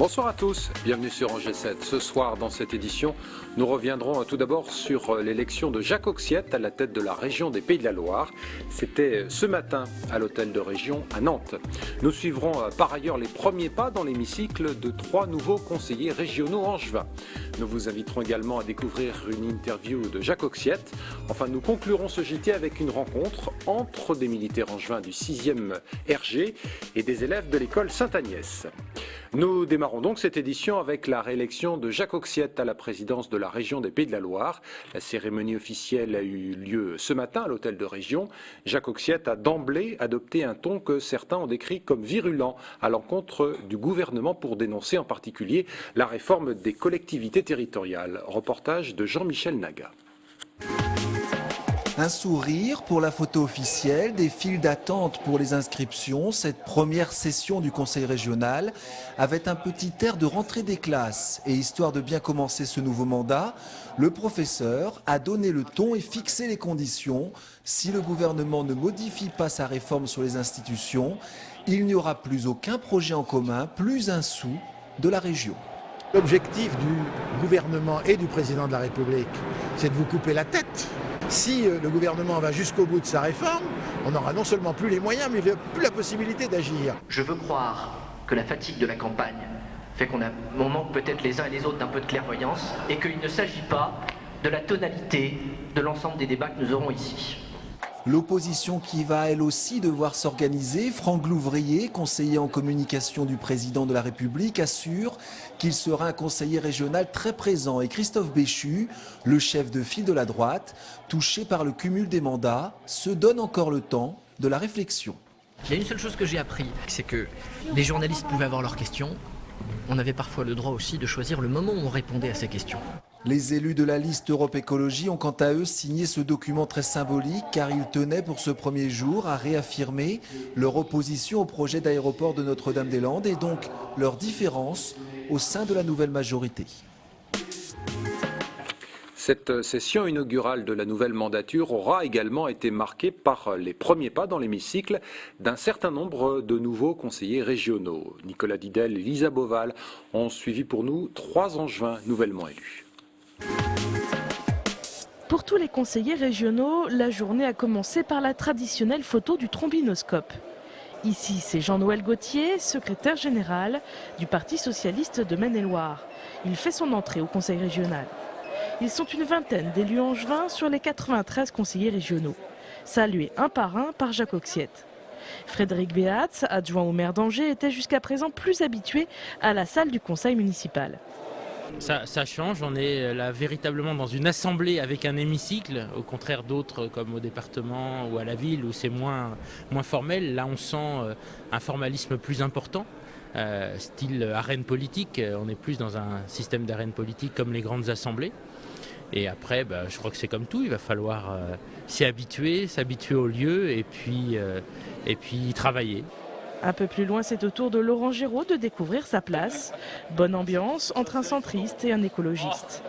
Bonsoir à tous, bienvenue sur Angers 7. Ce soir, dans cette édition, nous reviendrons tout d'abord sur l'élection de Jacques Auxiette à la tête de la région des Pays de la Loire. C'était ce matin à l'hôtel de région à Nantes. Nous suivrons par ailleurs les premiers pas dans l'hémicycle de 3 nouveaux conseillers régionaux angevins. Nous vous inviterons également à découvrir une interview de Jacques Auxiette. Enfin, nous conclurons ce JT avec une rencontre entre des militaires angevins du 6e RG et des élèves de l'école Sainte-Agnès. Nous démarrons donc cette édition avec la réélection de Jacques Auxiette à la présidence de la région des Pays de la Loire. La cérémonie officielle a eu lieu ce matin à l'hôtel de région. Jacques Auxiette a d'emblée adopté un ton que certains ont décrit comme virulent à l'encontre du gouvernement pour dénoncer en particulier la réforme des collectivités territoriales. Reportage de Jean-Michel Naga. Un sourire pour la photo officielle, des files d'attente pour les inscriptions. Cette première session du Conseil régional avait un petit air de rentrée des classes. Et histoire de bien commencer ce nouveau mandat, le professeur a donné le ton et fixé les conditions. Si le gouvernement ne modifie pas sa réforme sur les institutions, il n'y aura plus aucun projet en commun, plus un sou de la région. L'objectif du gouvernement et du président de la République, c'est de vous couper la tête. Si le gouvernement va jusqu'au bout de sa réforme, on n'aura non seulement plus les moyens, mais plus la possibilité d'agir. Je veux croire que la fatigue de la campagne fait qu'on manque peut-être les uns et les autres d'un peu de clairvoyance et qu'il ne s'agit pas de la tonalité de l'ensemble des débats que nous aurons ici. L'opposition qui va elle aussi devoir s'organiser. Franck Louvrier, conseiller en communication du président de la République, assure qu'il sera un conseiller régional très présent. Et Christophe Béchu, le chef de file de la droite, touché par le cumul des mandats, se donne encore le temps de la réflexion. Il y a une seule chose que j'ai appris, c'est que les journalistes pouvaient avoir leurs questions. On avait parfois le droit aussi de choisir le moment où on répondait à ces questions. Les élus de la liste Europe Écologie ont quant à eux signé ce document très symbolique car ils tenaient pour ce premier jour à réaffirmer leur opposition au projet d'aéroport de Notre-Dame-des-Landes et donc leur différence au sein de la nouvelle majorité. Cette session inaugurale de la nouvelle mandature aura également été marquée par les premiers pas dans l'hémicycle d'un certain nombre de nouveaux conseillers régionaux. Nicolas Didel et Lisa Boval ont suivi pour nous 3 angevins nouvellement élus. Pour tous les conseillers régionaux, la journée a commencé par la traditionnelle photo du trombinoscope. Ici, c'est Jean-Noël Gauthier, secrétaire général du Parti socialiste de Maine-et-Loire. Il fait son entrée au conseil régional. Ils sont une vingtaine d'élus angevins sur les 93 conseillers régionaux, salués un par Jacques Auxiette. Frédéric Béatz, adjoint au maire d'Angers, était jusqu'à présent plus habitué à la salle du conseil municipal. Ça change, on est là véritablement dans une assemblée avec un hémicycle, au contraire d'autres comme au département ou à la ville où c'est moins formel. Là on sent un formalisme plus important, style arène politique, on est plus dans un système d'arène politique comme les grandes assemblées. Et après, je crois que c'est comme tout, il va falloir s'y habituer, s'habituer au lieu et puis y travailler. Un peu plus loin, c'est au tour de Laurent Géraud de découvrir sa place. Bonne ambiance entre un centriste et un écologiste.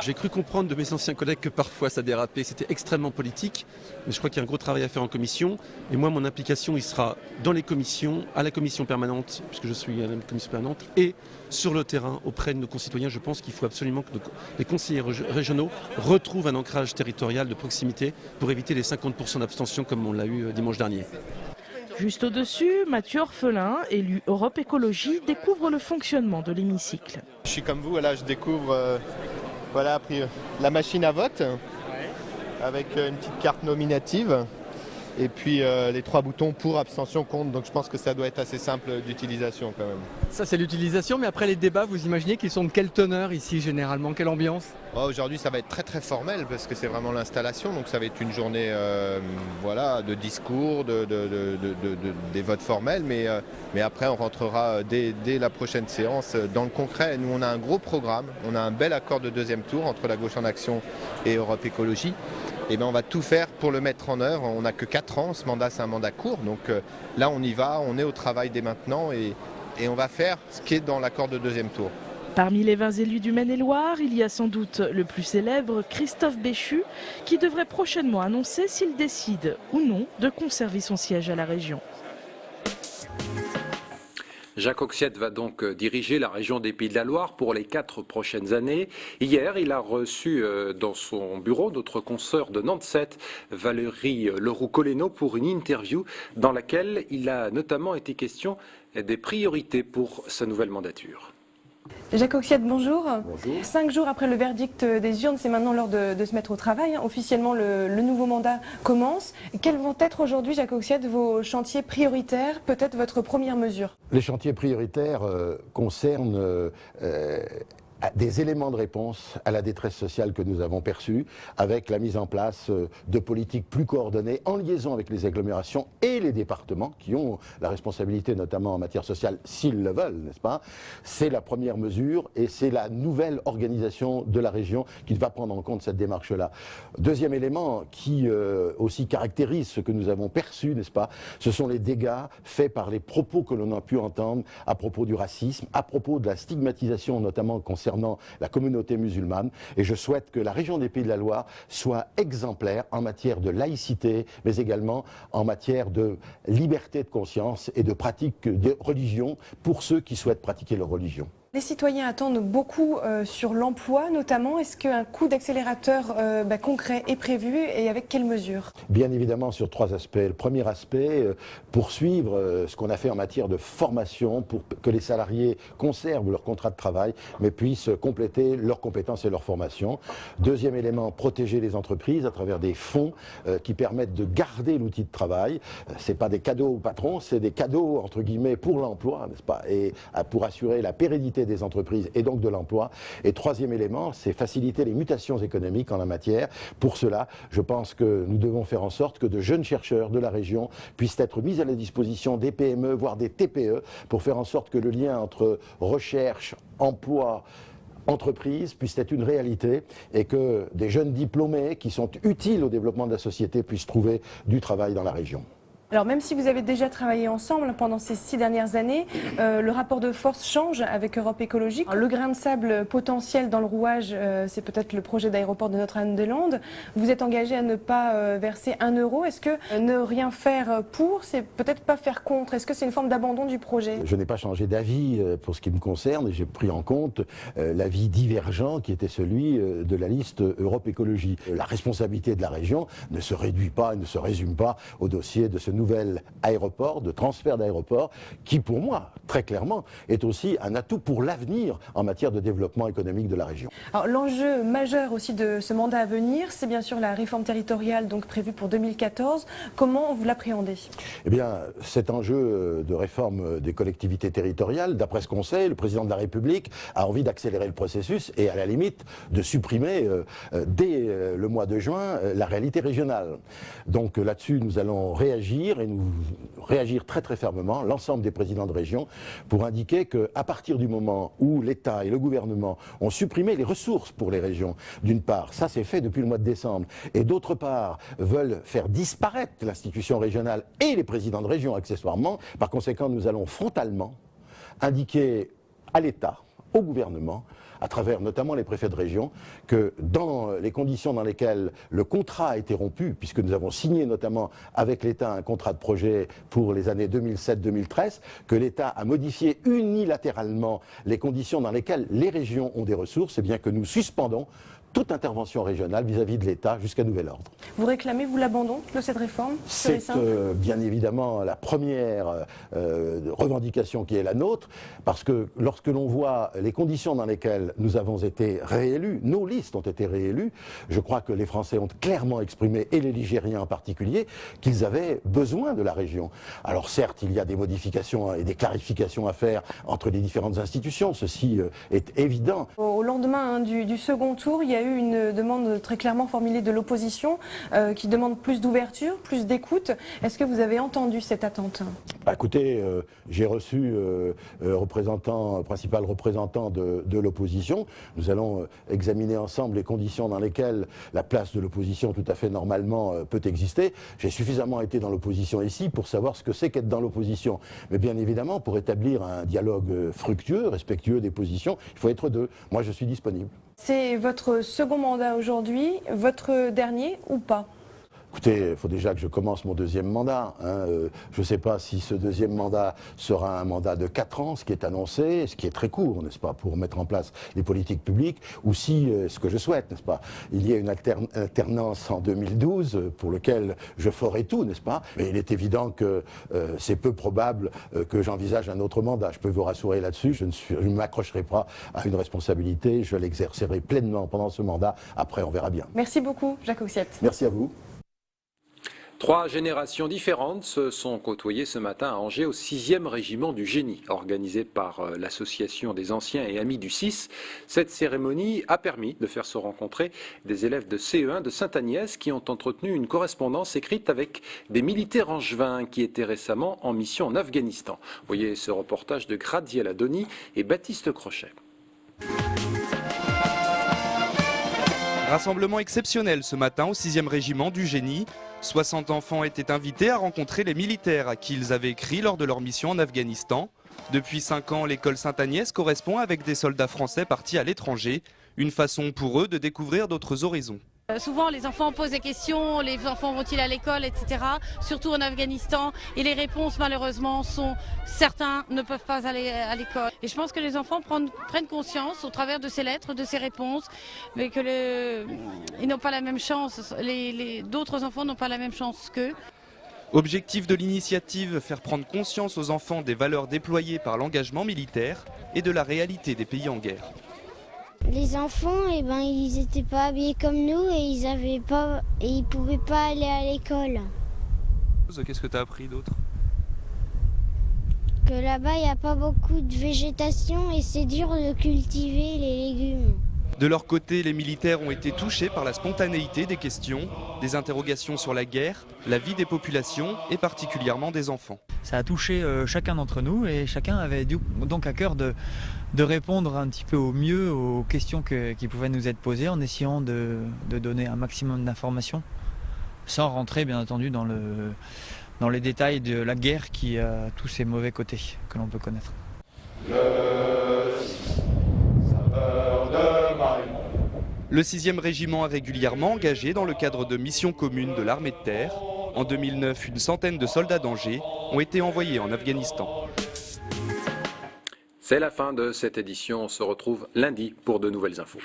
J'ai cru comprendre de mes anciens collègues que parfois ça dérapait, c'était extrêmement politique, mais je crois qu'il y a un gros travail à faire en commission. Et moi, mon implication, il sera dans les commissions, à la commission permanente, puisque je suis à la commission permanente, et sur le terrain, auprès de nos concitoyens. Je pense qu'il faut absolument que les conseillers régionaux retrouvent un ancrage territorial de proximité pour éviter les 50% d'abstention comme on l'a eu dimanche dernier. Juste au-dessus, Mathieu Orphelin, élu Europe Écologie, découvre le fonctionnement de l'hémicycle. Je suis comme vous, là, je découvre la machine à vote avec une petite carte nominative et puis les 3 boutons pour, abstention, contre. Donc je pense que ça doit être assez simple d'utilisation quand même. Ça c'est l'utilisation, mais après les débats, vous imaginez qu'ils sont de quelle teneur ici généralement, quelle ambiance? Aujourd'hui ça va être très très formel parce que c'est vraiment l'installation, donc ça va être une journée de discours, des votes formels, mais après on rentrera dès la prochaine séance dans le concret. Nous on a un gros programme, on a un bel accord de 2e tour entre la Gauche en Action et Europe Écologie. Et on va tout faire pour le mettre en œuvre. On n'a que 4 ans, ce mandat c'est un mandat court, donc là on y va, on est au travail dès maintenant et on va faire ce qui est dans l'accord de 2e tour. Parmi les 20 élus du Maine-et-Loire, il y a sans doute le plus célèbre, Christophe Béchu, qui devrait prochainement annoncer s'il décide ou non de conserver son siège à la région. Jacques Oxiette va donc diriger la région des Pays de la Loire pour les 4 prochaines années. Hier, il a reçu dans son bureau notre consoeur de Nantes 7, Valérie Leroux-Colléno, pour une interview dans laquelle il a notamment été question des priorités pour sa nouvelle mandature. Jacques Oxiette, bonjour. Bonjour. 5 jours après le verdict des urnes, c'est maintenant l'heure de se mettre au travail. Officiellement, le nouveau mandat commence. Quels vont être aujourd'hui, Jacques Oxiette, vos chantiers prioritaires, peut-être votre première mesure? Les chantiers prioritaires concernent des éléments de réponse à la détresse sociale que nous avons perçue, avec la mise en place de politiques plus coordonnées en liaison avec les agglomérations et les départements qui ont la responsabilité notamment en matière sociale, s'ils le veulent, n'est-ce pas? C'est la première mesure et c'est la nouvelle organisation de la région qui va prendre en compte cette démarche-là. Deuxième élément qui aussi caractérise ce que nous avons perçu, n'est-ce pas? Ce sont les dégâts faits par les propos que l'on a pu entendre à propos du racisme, à propos de la stigmatisation notamment concernant la communauté musulmane, et je souhaite que la région des Pays de la Loire soit exemplaire en matière de laïcité, mais également en matière de liberté de conscience et de pratique de religion pour ceux qui souhaitent pratiquer leur religion. Les citoyens attendent beaucoup sur l'emploi, notamment. Est-ce qu'un coup d'accélérateur concret est prévu et avec quelles mesures? Bien évidemment sur 3 aspects. Le premier aspect, poursuivre ce qu'on a fait en matière de formation pour que les salariés conservent leur contrat de travail, mais puissent compléter leurs compétences et leur formation. Deuxième élément, protéger les entreprises à travers des fonds qui permettent de garder l'outil de travail. C'est pas des cadeaux aux patrons, c'est des cadeaux entre guillemets pour l'emploi, n'est-ce pas, et pour assurer la pérennité des entreprises et donc de l'emploi. Et troisième élément, c'est faciliter les mutations économiques en la matière. Pour cela, je pense que nous devons faire en sorte que de jeunes chercheurs de la région puissent être mis à la disposition des PME, voire des TPE, pour faire en sorte que le lien entre recherche, emploi, entreprise puisse être une réalité et que des jeunes diplômés qui sont utiles au développement de la société puissent trouver du travail dans la région. Alors même si vous avez déjà travaillé ensemble pendant ces 6 dernières années, le rapport de force change avec Europe Écologique. Le grain de sable potentiel dans le rouage, c'est peut-être le projet d'aéroport de Notre-Dame-des-Landes. Vous êtes engagé à ne pas verser 1 euro. Est-ce que ne rien faire pour, c'est peut-être pas faire contre? Est-ce que c'est une forme d'abandon du projet? Je n'ai pas changé d'avis pour ce qui me concerne et j'ai pris en compte l'avis divergent qui était celui de la liste Europe Écologie. La responsabilité de la région ne se réduit pas et ne se résume pas au dossier de ce nouvel aéroport, de transfert d'aéroport, qui pour moi, très clairement, est aussi un atout pour l'avenir en matière de développement économique de la région. Alors l'enjeu majeur aussi de ce mandat à venir, c'est bien sûr la réforme territoriale donc prévue pour 2014. Comment vous l'appréhendez? Eh bien, cet enjeu de réforme des collectivités territoriales, d'après ce qu'on sait, le président de la République a envie d'accélérer le processus et à la limite de supprimer dès le mois de juin la réalité régionale. Donc là-dessus, nous allons réagir et nous réagir très très fermement, l'ensemble des présidents de région, pour indiquer qu'à partir du moment où l'État et le gouvernement ont supprimé les ressources pour les régions, d'une part, ça c'est fait depuis le mois de décembre, et d'autre part, veulent faire disparaître l'institution régionale et les présidents de région accessoirement, par conséquent nous allons frontalement indiquer à l'État, au gouvernement, à travers notamment les préfets de région, que dans les conditions dans lesquelles le contrat a été rompu, puisque nous avons signé notamment avec l'État un contrat de projet pour les années 2007-2013, que l'État a modifié unilatéralement les conditions dans lesquelles les régions ont des ressources, et bien que nous suspendons toute intervention régionale vis-à-vis de l'État jusqu'à nouvel ordre. Vous réclamez, vous, l'abandon de cette réforme? C'est bien évidemment la première revendication qui est la nôtre, parce que lorsque l'on voit les conditions dans lesquelles nous avons été réélus, nos listes ont été réélues, je crois que les Français ont clairement exprimé, et les Ligériens en particulier, qu'ils avaient besoin de la région. Alors certes, il y a des modifications et des clarifications à faire entre les différentes institutions, ceci est évident. Au lendemain du second tour, il y a eu une demande très clairement formulée de l'opposition qui demande plus d'ouverture, plus d'écoute. Est-ce que vous avez entendu cette attente? Écoutez, j'ai reçu principal représentant de l'opposition. Nous allons examiner ensemble les conditions dans lesquelles la place de l'opposition tout à fait normalement peut exister. J'ai suffisamment été dans l'opposition ici pour savoir ce que c'est qu'être dans l'opposition. Mais bien évidemment, pour établir un dialogue fructueux, respectueux des positions, il faut être deux. Moi, je suis disponible. C'est votre second mandat aujourd'hui, votre dernier ou pas? Écoutez, il faut déjà que je commence mon deuxième mandat. Je ne sais pas si ce deuxième mandat sera un mandat de 4 ans, ce qui est annoncé, ce qui est très court, n'est-ce pas, pour mettre en place les politiques publiques, ou si, ce que je souhaite, n'est-ce pas, il y a une alternance en 2012 pour lequel je ferai tout, n'est-ce pas, mais il est évident que c'est peu probable que j'envisage un autre mandat. Je peux vous rassurer là-dessus, je ne m'accrocherai pas à une responsabilité, je l'exercerai pleinement pendant ce mandat, après on verra bien. Merci beaucoup, Jacques Oxiette. Merci à vous. 3 générations différentes se sont côtoyées ce matin à Angers au 6e régiment du génie, organisé par l'association des anciens et amis du 6. Cette cérémonie a permis de faire se rencontrer des élèves de CE1 de Sainte-Agnès qui ont entretenu une correspondance écrite avec des militaires angevins qui étaient récemment en mission en Afghanistan. Voyez ce reportage de Graziella Doni et Baptiste Crochet. Rassemblement exceptionnel ce matin au 6e régiment du génie. 60 enfants étaient invités à rencontrer les militaires à qui ils avaient écrit lors de leur mission en Afghanistan. Depuis 5 ans, l'école Sainte-Agnès correspond avec des soldats français partis à l'étranger. Une façon pour eux de découvrir d'autres horizons. Souvent les enfants posent des questions, les enfants vont-ils à l'école, etc. Surtout en Afghanistan. Et les réponses malheureusement sont certains ne peuvent pas aller à l'école. Et je pense que les enfants prennent conscience au travers de ces lettres, de ces réponses, mais que ils n'ont pas la même chance. D'autres enfants n'ont pas la même chance qu'eux. Objectif de l'initiative, faire prendre conscience aux enfants des valeurs déployées par l'engagement militaire et de la réalité des pays en guerre. Les enfants, ils n'étaient pas habillés comme nous et ils pouvaient pas aller à l'école. Qu'est-ce que tu as appris d'autre? Que là-bas, il n'y a pas beaucoup de végétation et c'est dur de cultiver les légumes. De leur côté, les militaires ont été touchés par la spontanéité des questions, des interrogations sur la guerre, la vie des populations et particulièrement des enfants. Ça a touché chacun d'entre nous et chacun avait donc à cœur de répondre un petit peu au mieux aux questions qui pouvaient nous être posées en essayant de donner un maximum d'informations sans rentrer bien entendu dans les détails de la guerre qui a tous ses mauvais côtés que l'on peut connaître. Le 6e régiment a régulièrement engagé dans le cadre de missions communes de l'armée de terre. En 2009, une centaine de soldats d'Angers ont été envoyés en Afghanistan. C'est la fin de cette édition. On se retrouve lundi pour de nouvelles infos.